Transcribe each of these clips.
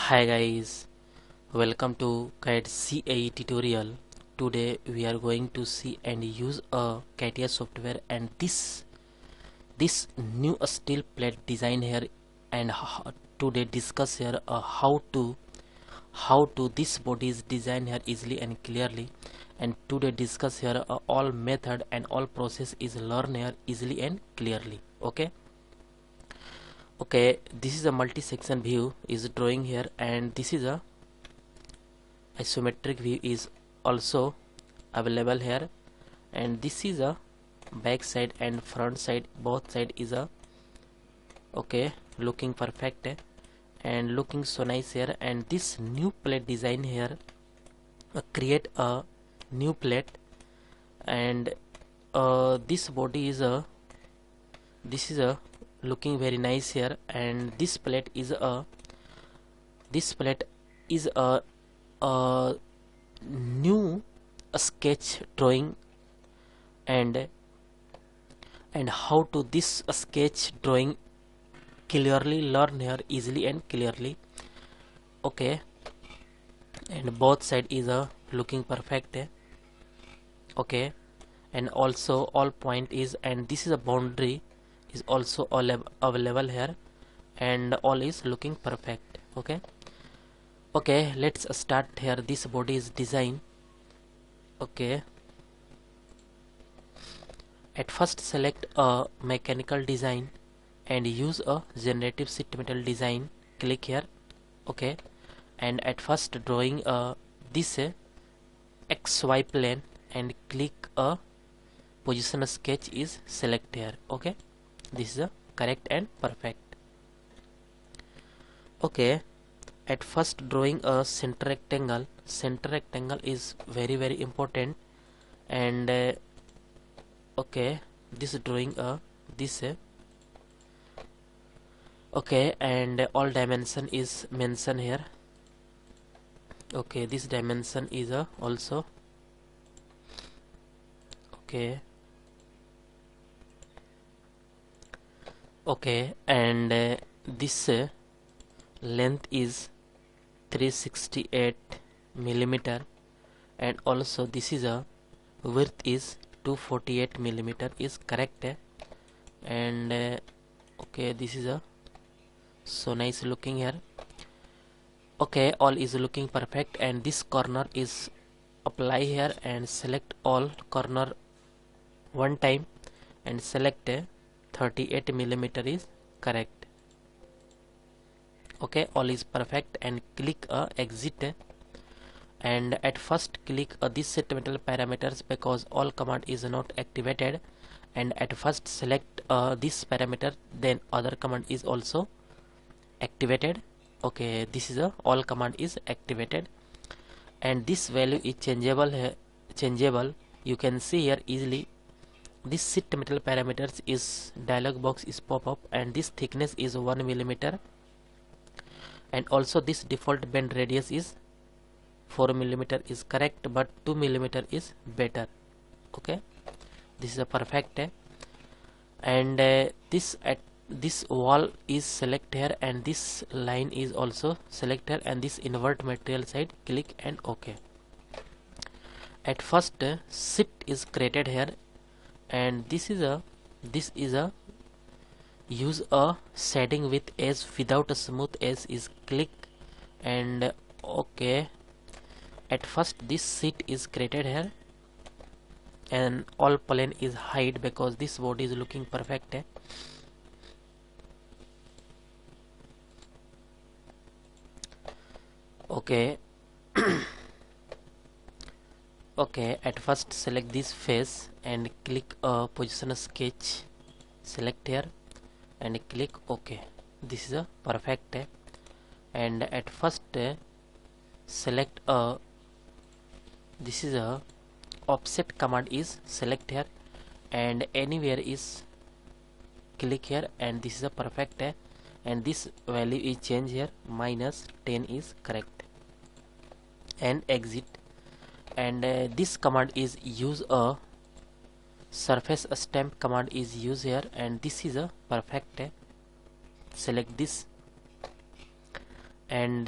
Hi guys, welcome to CAD CAE tutorial. Today we are going to see and use a CATIA software and this new steel plate design here, and today discuss here how to this body is designed here easily and clearly, and today discuss here all method and all process is learn here easily and clearly. Okay, this is a multi-section view is drawing here, and this is a isometric view is also available here, and this is a back side and front side, both side is a looking perfect and looking so nice here. And this new plate design here, create a new plate, and this body is a looking very nice here, and this plate is a new sketch drawing, and how to this sketch drawing clearly learn here easily and clearly. And both side is looking perfect and also all point is, and this is a boundary is also all available here, and all is looking perfect. Okay, let's start here. This body is design. At first select a mechanical design and use a generative sheet metal design. Click here. And at first drawing this XY plane and click a position sketch is select here. This is a correct and perfect. At first drawing a center rectangle. Center rectangle is very important, and this drawing this and all dimension is mentioned here. This dimension is also and this length is 368 millimeter, and also this is a width is 248 millimeter is correct and this is a so nice looking here. All is looking perfect, and this corner is apply here and select all corner one time and select 38 millimeter is correct. All is perfect, and click exit, and at first click this set metal parameters because all command is not activated, and at first select this parameter, then other command is also activated. This is all command is activated, and this value is changeable. You can see here easily. This sheet metal parameters is dialog box is pop up, and this thickness is 1 millimeter, and also this default bend radius is 4 millimeter is correct, but 2 millimeter is better. This is a perfect and this wall is select here, and this line is also select here, and this invert material side click and at first sheet is created here, and this is a use a shading with edge without a smooth edge is click and at first this sheet is created here, and all plane is hide because this body is looking perfect at first select this face and click position sketch, select here and click this is a perfect and at first select this is a offset command is select here, and anywhere is click here, and this is a perfect and this value is change here, -10 is correct, and exit. And this command is use a surface stamp command is used here, and this is a perfect select this and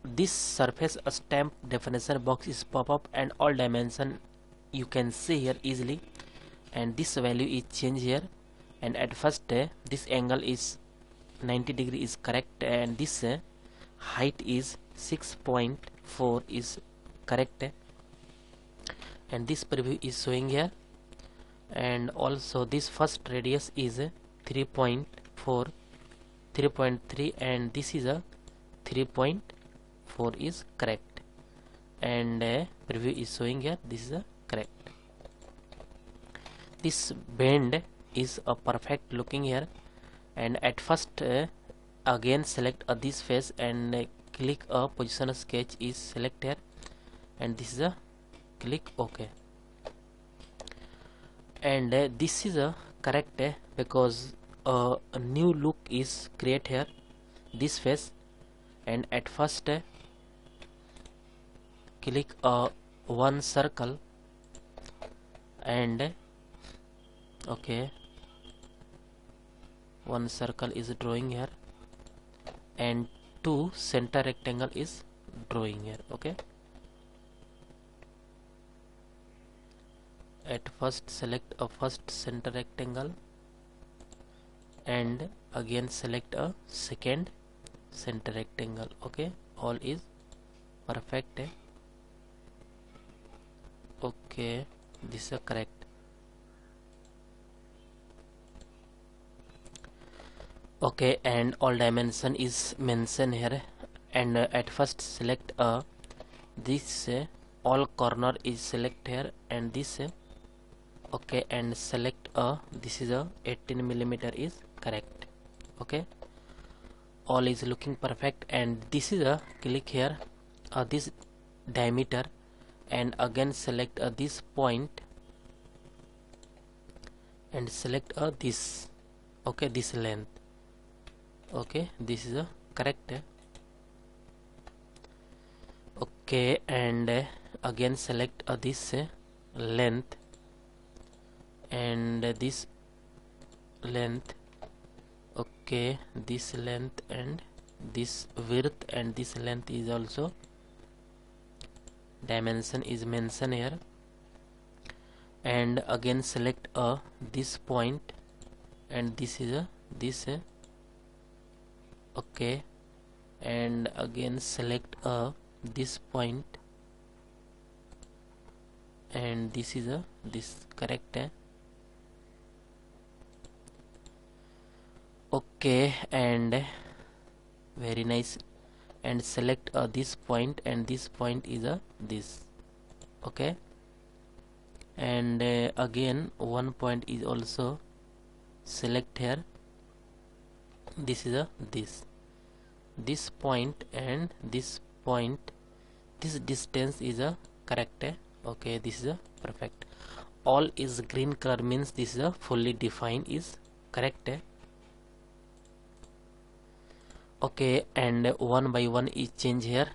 this surface stamp definition box is pop up, and all dimension you can see here easily, and this value is changed here, and at first this angle is 90 degree is correct, and this height is 6.4 is correct, and this preview is showing here, and also this first radius is 3.4 3.3, and this is a 3.4 is correct, and preview is showing here this is a correct. This bend is a perfect looking here, and at first again select this face and click a position sketch is select here, and this is a click OK, and this is a correct because a new look is create here this face, and at first click one circle, and okay, one circle is drawing here, and two center rectangle is drawing here. Okay, at first select a first center rectangle, and again select a second center rectangle. Okay, all is perfect. Okay, this is correct. Okay, and all dimension is mentioned here, and at first select this all corner is select here, and this okay, and select this is a 18 millimeter is correct. Okay, all is looking perfect, and this is a click here this diameter, and again select this point, and select this, okay, this length. Okay, this is a correct. Okay, and again select this length, and this length. Okay, this length and this width, and this length is also dimension is mentioned here, and again select this point, and this is this okay, and again select this point, and this is this correct. Okay, and very nice, and select this point, and this point is this. Okay, and again one point is also select here, this is this point, and this point, this distance is correct. Okay, this is perfect. All is green color means this is fully defined is correct. Okay, and one by one is change here,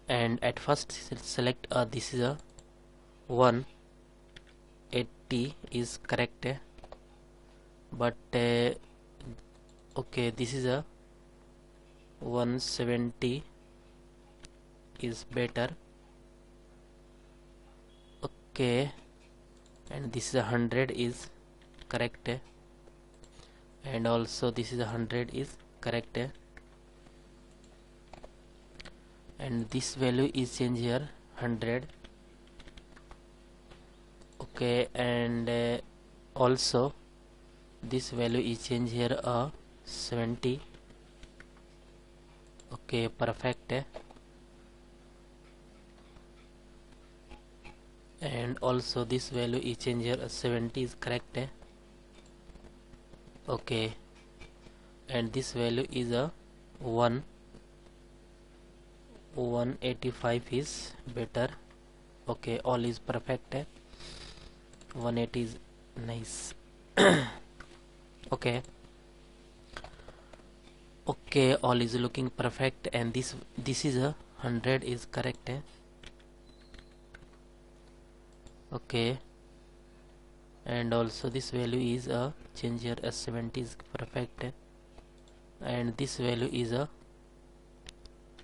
and at first select this is 180 is correct, but okay, this is 170 is better. Okay, and this is 100 is correct, and also this is 100 is correct, and this value is change here 100. Okay, and also this value is change here 70. Okay, perfect. And also this value is change here 70 is correct. Okay, and this value is 185 is better. Okay, all is perfect. 180 is nice. Okay, okay, all is looking perfect, and this is 100 is correct. Okay, and also this value is change here as 70 is perfect. and this value is a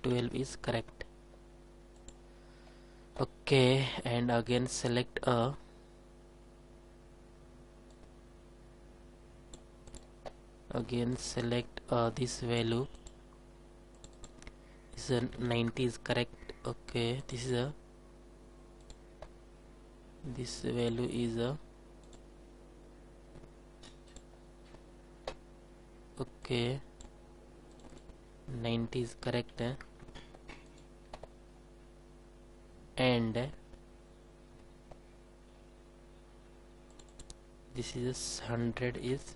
12 is correct. Okay, and again select a this value is a 90 is correct. Okay, this value is a okay, 90 is correct, and this is a 100 is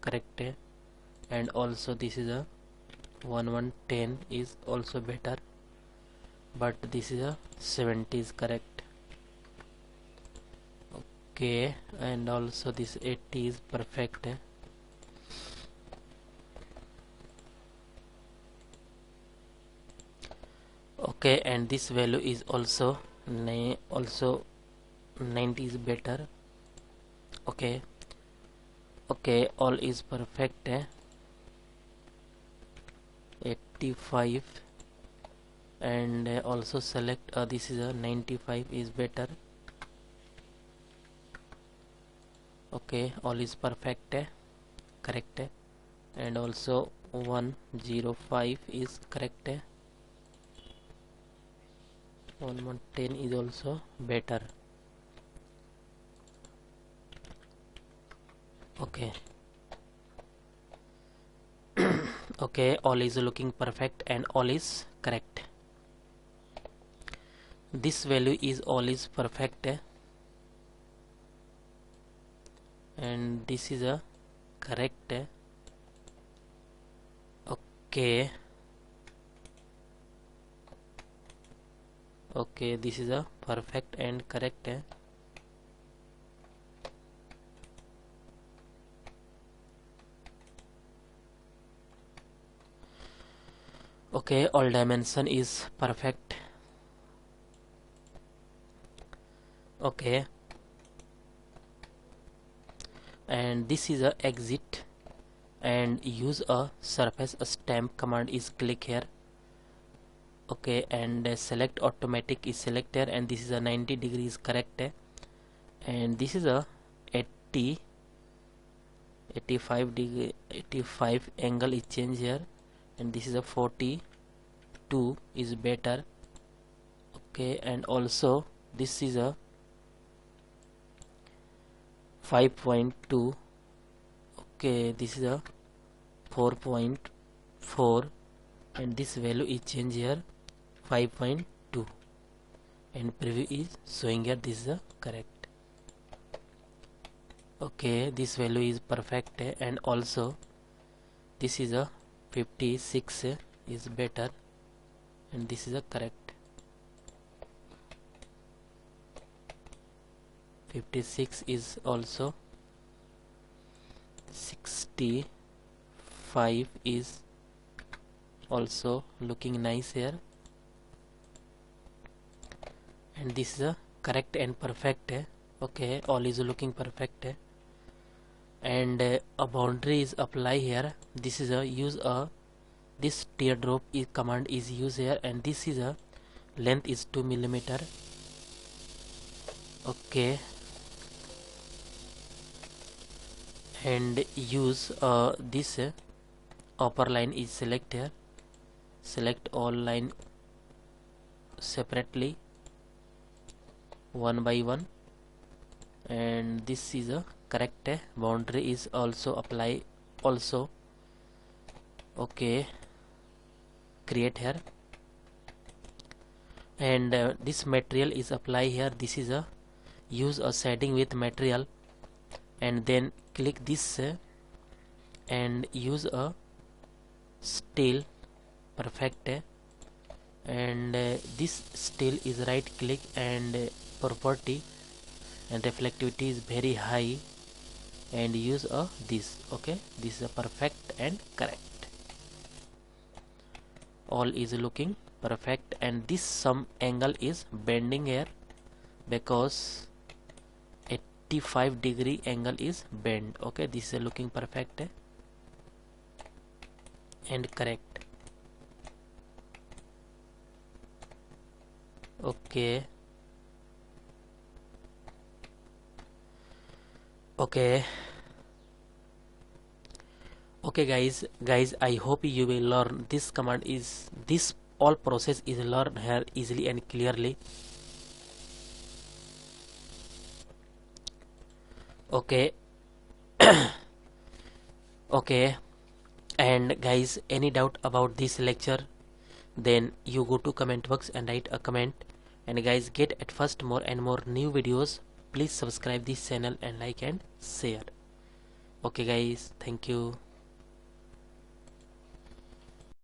correct, and also this is a 1110 is also better, but this is a 70 is correct. Okay, and also this 80 is perfect. Okay, and this value is also 90 is better. Okay, all is perfect. 85, and also select this is a 95 is better. Okay, all is perfect, correct, and also 105 is correct. 1110 is also better. Okay. Okay, all is looking perfect and all is correct. This value is all is perfect, and this is a correct. Okay, this is a perfect and correct. Okay, all dimension is perfect. Okay, and this is a exit, and use a surface stamp command is click here. Okay, and select automatic is selected, and this is a 90 degrees correct, and this is a 85 degree 85 angle is change here, and this is a 42 is better. Okay, and also this is a 5.2. okay, this is a 4.4, and this value is change here 5.2, and preview is showing here this is a correct. Okay, this value is perfect, and also this is a 56 is better, and this is a correct. 56 is also 65 is also looking nice here, and this is a correct and perfect. Okay, all is looking perfect, and a boundary is apply here. This is a use a this teardrop command is used here, and this is a length is 2 millimeter. Okay, and use this upper line is select here. Select all line separately one by one, and this is a correct. Boundary is also apply also. Okay, create here, and this material is apply here. This is a use a shading with material, and then click this and use a steel perfect, and this steel is right click and property, and reflectivity is very high, and use a this. Okay, this is a perfect and correct. All is looking perfect, and this some angle is bending here because 85 degree angle is bend. Okay, this is looking perfect. and correct. Okay. Okay. Okay guys, I hope you will learn this command is this all process is learned here easily and clearly. Okay. Okay, and guys, any doubt about this lecture, then you go to comment box and write a comment. And guys, get at first more and more new videos. Please subscribe this channel and like and share. Okay guys, thank you.